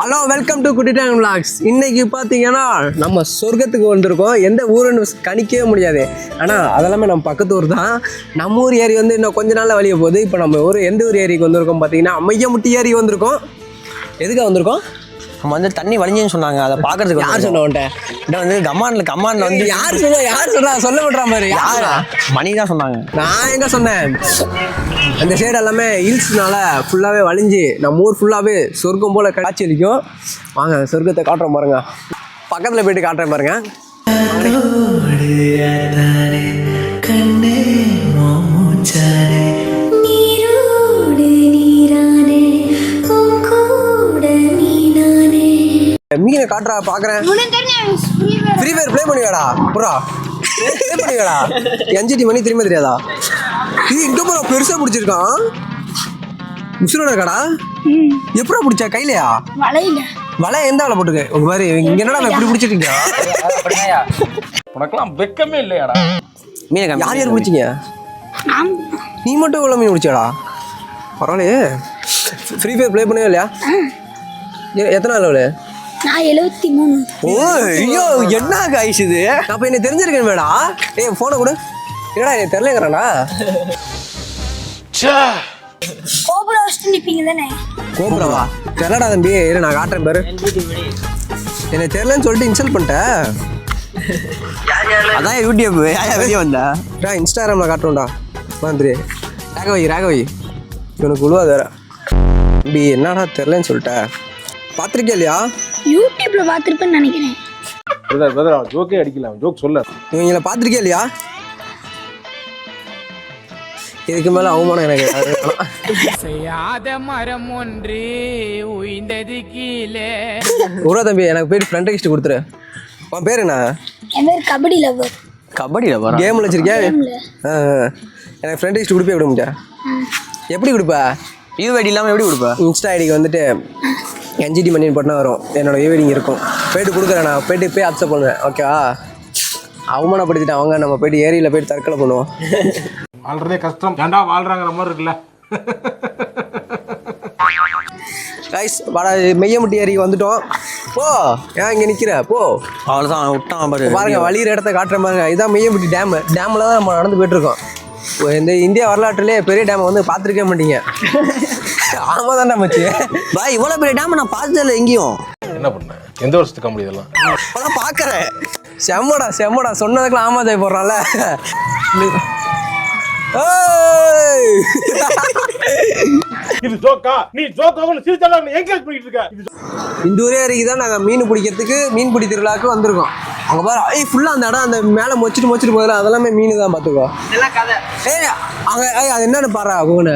Hello welcome to குட்டி time vlogs. இன்னைக்கு பார்த்தீங்கன்னா நம்ம சொர்க்கத்துக்கு வந்திருக்கோம். எந்த ஊருன்னு கணிக்கவே முடியாது. ஆனால் அதெல்லாமே நம்ம பக்கத்து ஊர் தான். நம்ம ஊர் ஏரி வந்து இன்னும் கொஞ்ச நாளில் வழிய போகுது. இப்போ நம்ம ஊர் எந்த ஊர் ஏரிக்கு வந்திருக்கோம் பார்த்தீங்கன்னா மையமுட்டி ஏரி வந்திருக்கோம். எதுக்காக வந்திருக்கோம்? நம்ம வந்து தண்ணி வலிஞ்சுன்னு சொன்னாங்க. அதை பார்க்கறதுக்கு யார் சொன்ன உன்ட்ட? வந்து கம்மான்ல வந்து யார் சொல்றா சொல்ல விட்றா மாதிரி யாரா? மணி தான் சொன்னாங்க. நான் எங்க சொன்னேன்? அந்த சைடு எல்லாமே ஹில்ஸ்னால ஃபுல்லாகவே வலிஞ்சு நம்ம ஊர் ஃபுல்லாகவே சொர்க்கம் போல் காட்சி அளிக்கும். வாங்க சொர்க்கத்தை காட்டுறோம் பாருங்க. பக்கத்தில் போயிட்டு காட்டுறேன் பாருங்க. மீனை காட்டுறா பார்க்குறேன். ஃப்ரீ ஃபயர் ப்ளே பண்ணுவாடா புறா ப்ளே பண்ணுவாடா. 5 மணி திரும்ப தெரியாதா? இது இங்கே போகிற பெருசாக பிடிச்சிருக்கான். உசுரோட கடா எப்படா பிடிச்சா? கையிலையா? வலை எந்த வலை போட்டுருக்கு உங்க மாதிரி? இங்க என்னடா எப்படி பிடிச்சிருக்கீங்க? உனக்கெல்லாம் வெக்கமே இல்லையாடா? மீனை யார் யார் பிடிச்சிங்க? நீ மட்டும் இவ்வளோ மீன் பிடிச்சாடா? பரவாயில்லையே. ஃப்ரீ ஃபயர் ப்ளே பண்ணவே இல்லையா? எத்தனை லெவலு? நான் 73. ஓ ஐயோ என்ன காய்ஸ் இது? அப்போ என்ன தெரிஞ்சிருக்கேன் மேடா. ஏய் ஃபோனை கொடு. என்னடா எனக்கு தெரியலங்கிறானா? கோபுரம் வச்சுட்டு நிப்பீங்க தானே? கோபுரவா? தெரியலடா தம்பி. இரு நான் காட்டுறேன் பாரு. எனக்கு தெரியலன்னு சொல்லிட்டு இன்ஸ்டால் பண்ணிட்டேன். அதான் யூடியூப் வெளியே வந்தா இன்ஸ்டாகிராமில் காட்டுறோம்டா. வந்துரு ராகவை இவனுக்கு உழுவா வேற. தம்பி என்னடா தெரிலன்னு சொல்லிட்டேன். பார்த்துருக்கே இல்லையா? யூடியூப்ல பார்த்துருப்பேன்னு நினைக்கிறேன். ஜோக்கே அடிக்கல, ஜோக் சொல்ல. இவங்களை பார்த்துருக்கே இல்லையா? இதுக்கு மேல அவமானம் எனக்கு. செய்யாத மரம் ஒன்று உயிர்ந்தது கீழே. உரா தம்பி எனக்கு போயிட்டு ஃப்ரெண்ட் லிஸ்ட் கொடுத்துரு. உன் பேர் என்ன? என் பேர் கபடி லவர். கேம் வச்சிருக்கியா? எனக்கு ஃப்ரெண்ட் லிஸ்ட் கொடுப்பே விட முடியா? எப்படி கொடுப்பா? யூஐடி இல்லாமல் எப்படி கொடுப்பா? இன்ஸ்டா ஐடிக்கு வந்துட்டு NGT மணின்னு போட்டுனா வரும். என்னோட ஈவினிங் இருக்கும். போயிட்டு கொடுக்குறேன். நான் போய் அப்செட் பண்ணுவேன். ஓகேவா? அவமானப்படுத்திட்டு அவங்க நம்ம போயிட்டு ஏரியில் போயிட்டு தற்கொலை பண்ணுவோம். வாழ்றதே கஷ்டம், ஏன்டா வாழ்றாங்கிற மாதிரி இருக்குல்ல. கைஸ் மையமுட்டி ஏரிக்கு வந்துட்டோம். போ ஏன் இங்கே நிற்கிற? போ. அவ்வளோதான் விட்டான் பாரு. பாருங்க வழியிற இடத்த காட்டுற பாருங்க. இதான் மையமுட்டி டேமில் தான் நம்ம நடந்து போயிட்டுருக்கோம். இந்த இந்தியா வரலாற்றுலேயே பெரிய டேமை வந்து பார்த்துருக்கே மாட்டீங்க. ஆமாம் தான் மச்சி. பாய் இவ்வளோ பெரிய டேம் நான் பார்த்ததில்ல எங்கேயும். என்ன பண்ண? எந்த வருஷத்துக்கு கம்பெனி இதெல்லாம்? இப்போதான் பார்க்குறேன். செம்மடா சொன்னதுக்குலாம் ஆமா ஜாய் போடுறான்ல. இது ஜோக்கா? நீ ஜோக்காவும் சிரிச்சாலும் என்கரேஜ் பண்ணிட்டு இருக்க. இந்த ஒரே அருகே தான் நாங்கள் மீன் பிடிக்கிறதுக்கு மீன் பிடி திருவிழாவுக்கு வந்திருக்கோம். அங்கே பாரு ஃபுல்லாக அந்த இடம் அந்த மேலே மொச்சிட்டு போதில்ல அதெல்லாமே மீன் தான் பார்த்துக்கோ. அங்கே அது என்னன்னு பாரு அவங்க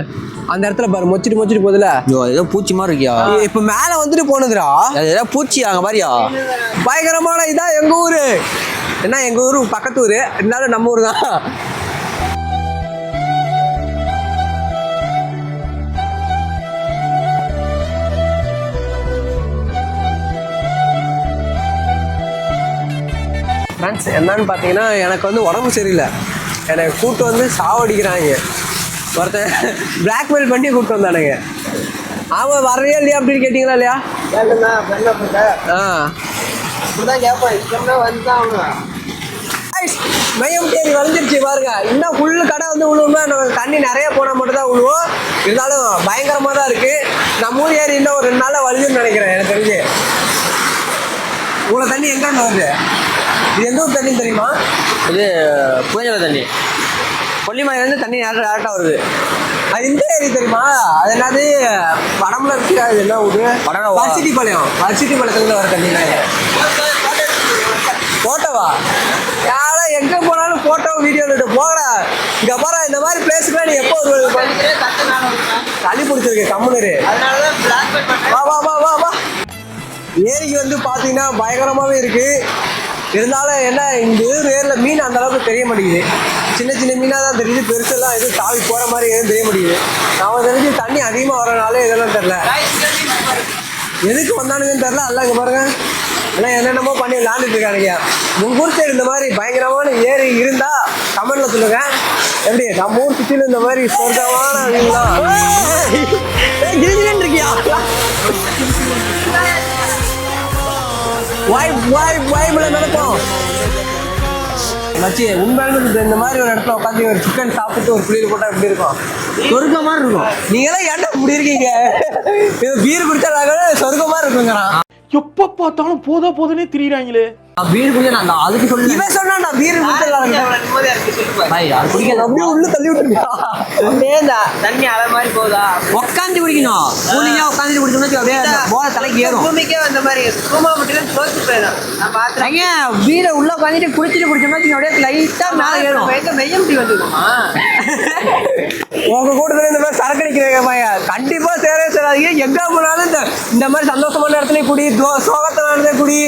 அந்த இடத்துல பாரு மொச்சிட்டு போதில்ல. ஏதோ பூச்சி மாதிரி இருக்கியா? இப்போ மேலே வந்துட்டு போனதுடா. அது ஏதோ பூச்சி அங்கே பாரியா? பயங்கரமான இதான் எங்கள் ஊர். என்ன எங்கள் ஊர் பக்கத்து ஊர் இருந்தாலும் நம்ம ஊர் தான். ஃப்ரெண்ட்ஸ் என்னன்னு பார்த்தீங்கன்னா எனக்கு வந்து உடம்பு சரியில்லை. எனக்கு கூப்பிட்டு வந்து சாவடிக்கிறாங்க. ஒருத்தன் பிளாக்மெயில் பண்ணி கூப்பிட்டு வந்தானுங்க. ஆமாம் வரையா இல்லையா அப்படின்னு கேட்டிங்களா இல்லையா? மையம் தேடி வளைஞ்சிருச்சு பாருங்க. இன்னும் ஃபுல்லு கடை வந்து விழுவுமே. நம்ம தண்ணி நிறைய போனால் மட்டும் தான் விழுவோம். இருந்தாலும் பயங்கரமாக தான் இருக்குது. நம்ம ஊர் ஏரி இன்னும் ஒரு 2 நாளில் வலிஞ்சுன்னு நினைக்கிறேன் எனக்கு தெரிஞ்சு. இவ்வளோ தண்ணி எங்கேருந்து வருது? இது எந்த ஊர் தண்ணின்னு தெரியுமா? இது புயஞ்சல தண்ணி. கொல்லிமலையிலேருந்து தண்ணி டேரக்டாக வருது. அது இந்த ஏரி தெரியுமா? அது என்னது படம்ல இருக்கு. அது என்ன ஊர்? வர்சிட்டிப்பாளையத்துல வர தண்ணி. போட்டோவா? யாரா எங்கே போனாலும் போட்டோ வீடியோ எடுத்து போகடா. இங்கே போகிற இந்த மாதிரி பிளேஸுக்குலாம் நீ எப்போ வருவது? தண்ணி பிடிச்சிருக்கு கம்முனரு. வா ஏரிக்கு வந்து பார்த்தீங்கன்னா பயங்கரமாகவே இருக்குது. இருந்தாலும் என்ன இந்த ஏரியில் மீன் அந்த அளவுக்கு தெரிய மாட்டேங்குது. சின்ன மீனாக தான் தெரியுது. பெருசெல்லாம் எதுவும் தாவி போகிற மாதிரி எதுவும் தெரிய மாட்டேங்குது. நம்ம தெரிஞ்சு தண்ணி அதிகமாக வரனால இதெல்லாம் தெரில. எதுக்கு வந்தானுங்கன்னு தெரில. எல்லாம் இங்கே பாருங்க எல்லாம் என்னென்னமோ பண்ணி விளாண்டுட்டு இருக்கானுங்க. உங்கள் ஊர் சைடு இந்த மாதிரி பயங்கரமான ஏரி இருந்தால் கமெண்ட்ல சொல்லுங்க. எப்படி நம்ம ஊர் சுற்றிலும் இந்த மாதிரி சொர்க்கமான வீடுலாம் இருக்கியா? வாய்ப்புல நடக்கும் மச்சி. உண்மையாலுமே இந்த மாதிரி ஒரு இடத்துல உட்காந்து ஒரு சிக்கன் சாப்பிட்டு ஒரு புளியில் போட்டா எப்படி இருக்கும்? சொர்க்க மாதிரி இருக்கும். நீங்க எல்லாம் ஏன்டா இப்படி இருக்கீங்க? பீர் குடிச்சாங்க சொர்க்க மாதிரி இருக்குங்கிறான். எப்ப பார்த்தாலும் போதுன்னே திரியிறாங்களே. பீர் குடிச்சா நான் அதுக்கு சொல்லி இவன் சொன்னா பீர் அப்படியே உள்ள தள்ளி விட்டுருக்கா. தண்ணி அலை மாதிரி போதா உட்காந்து குடிக்கணும். கூலிங்கா உட்காந்து குடிச்சோம்னா அப்படியே போத தலைக்கு ஏறும். பூமிக்கே வந்த மாதிரி சும்மா மட்டும் தோத்து போயிடும். நான் பார்த்தேன் பீரை உள்ள உட்காந்துட்டு குடிச்சிட்டு குடிச்சோம்னா அப்படியே லைட்டா மேல ஏறும். மெய்யம்படி வந்துருக்குமா? உங்க கூட்டத்துல இந்த மாதிரி சரக்கு அடிக்கிறீங்க பையா, கண்டிப்பா சேரவே சேராதீங்க. எங்க போனாலும் இந்த மாதிரி சந்தோஷமான இடத்துல குடி, சோகத்தான இடத்துல குடி,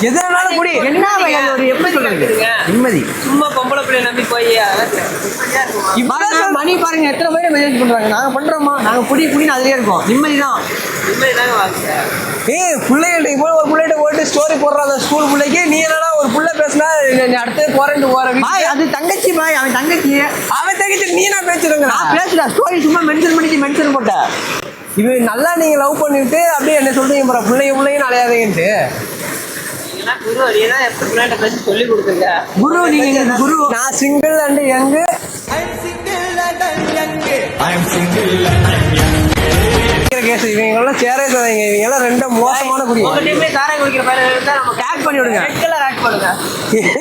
எதுனாலும் குடி. என்ன ஒரு எப்படி சொல்றது நிம்மதி. சும்மா பொம்பளை பிள்ளை நம்பி போய் மணி பாருங்க எத்தனை பேர் மெசேஜ் பண்றாங்க. நாங்க பண்றோமா? நாங்க குடின்னு அதுலயே இருக்கோம். நிம்மதிதான். ஏய் பிள்ளைகிட்ட போய் ஒரு பிள்ளைகிட்ட போயிட்டு ஸ்டோரி போடுறாங்க ஸ்கூல் பிள்ளைக்கு. நீ என்னன்னா ஒரு பிள்ளை பேசினா அடுத்து போறேன் அது தங்கச்சி பாய். அவன் தங்கச்சி நீ என்ன பேசுறேங்க? நான் பேசுறா ஸ்டோரி சும்மா மென்ஷன் போட்டேன். இவன் நல்லா நீங்க லவ் பண்ணிட்டு அப்படியே என்ன சொல்றீங்க பிள்ளைங்க அலையாதீங்கன்ட்டு. குரு நீங்க குரு. நான் சிங்கிள் அண்ட் யங். இவங்க சேரவே சொல்லாதீங்க. இவங்க எல்லாம் ரெண்டு மோசமான குடி.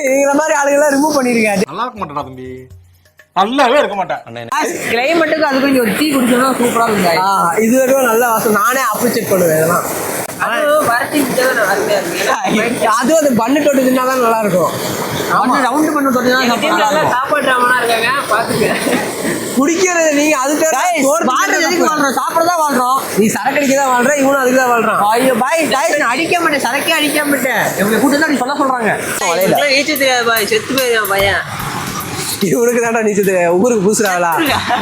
இவங்கள மாதிரி ஆளுங்கெல்லாம் ரிமூவ் பண்ணிருக்காரு. நல்லா இருக்க மாட்டேடா தம்பி, நல்லாவே இருக்க மாட்டேன். கிளைமேட்டுக்கு அதுக்கு கொஞ்சம் ஒரு டீ குடிச்சோம்னா சூப்பரா இருக்கும். இது வரைக்கும் நல்ல வாசம். நானே அப்ரிஷியேட் பண்ணுவேன் இதெல்லாம். அதுவும் அது பண்ணு தொட்டு தின்னாதான் நல்லா இருக்கும். ரவுண்ட் பண்ண தொட்டு குடிக்கிறது நீங்க அதுக்கு சாப்பிடதான் வாழ்றோம். நீ சரக்கு அடிக்கதான் வாழ்ற, இவனும் அதுக்கு தான் வாழ்றான். ஐயோ பாய் நான் அடிக்க மாட்டேன், சரக்கே அடிக்க மாட்டேன். இவங்க கூட்டம் தான் நீ சொல்றாங்க. செத்து போயிருக்கான் பையன். இவனுக்கு தான்டா நீச்சது. ஊருக்கு பூசுறாங்களா?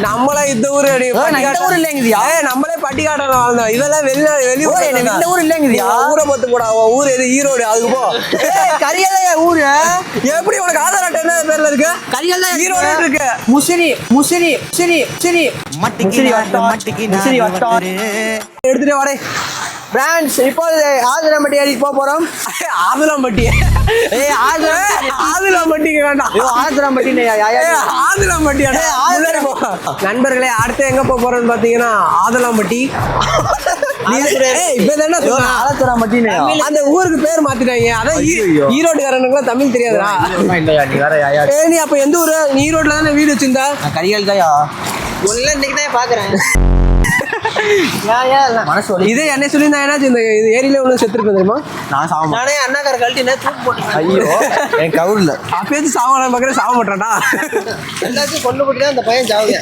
நம்மளா இந்த ஊரு ஊர் இல்லைங்கதியா? நம்மளே பட்டிக்காட்டில் வாழ்ந்தோம். இதெல்லாம் வெளியூர். இந்த ஊர் இல்லைங்கதியா? ஊரை பத்து போடா. ஊர் எது? ஈரோடு. அதுக்கு போ. கரியல்லையா ஊரு? எப்படி உனக்கு ஆதார் அட்டை என்ன பேர்ல இருக்கு? கரியல் தான் ஈரோடு இருக்கு. முசிறி எடுத்துட்டு வாடே பிரான்ஸ். இப்போ ஆதிராம்பட்டி ஏரிக்கு போறோம். ஆதிராம்பட்டி ஆதிராம்பட்டிக்கு வேண்டாம். ஆதிராம்பட்டி ஆதிராம்பட்டி. நண்பர்களே, அடுத்து எங்க போறோம்னு பாத்தீங்கன்னா ஆதலாம்பட்டி. அந்த ஊருக்கு பேர் மாத்திட்டாங்க. அதான் ஈரோடுக்காரனுக்குலாம் தமிழ் தெரியாதுடா. நீ அப்ப எந்த ஊரு? நீ ஈரோடுல தானே வீடு வச்சிருந்தா? கரிகால் தாயா இன்னைக்கு தான் பாக்குறேன். இதே என்ன சொல்லியிருந்தா என்னாச்சு? இந்த ஏரியில ஒண்ணு செத்துருப்பேன் தெரியுமா? நானே அண்ணாக்கார கழட்டி தூக்கு போட்டேன். ஐயோ என் கவுர்ல அப்பயாச்சும் சாவலாம் பாக்குறேன். சாவ மாட்டான்டா. எல்லாத்தையும் கொண்டு போட்டு தான் அந்த பையன் சாவுங்க.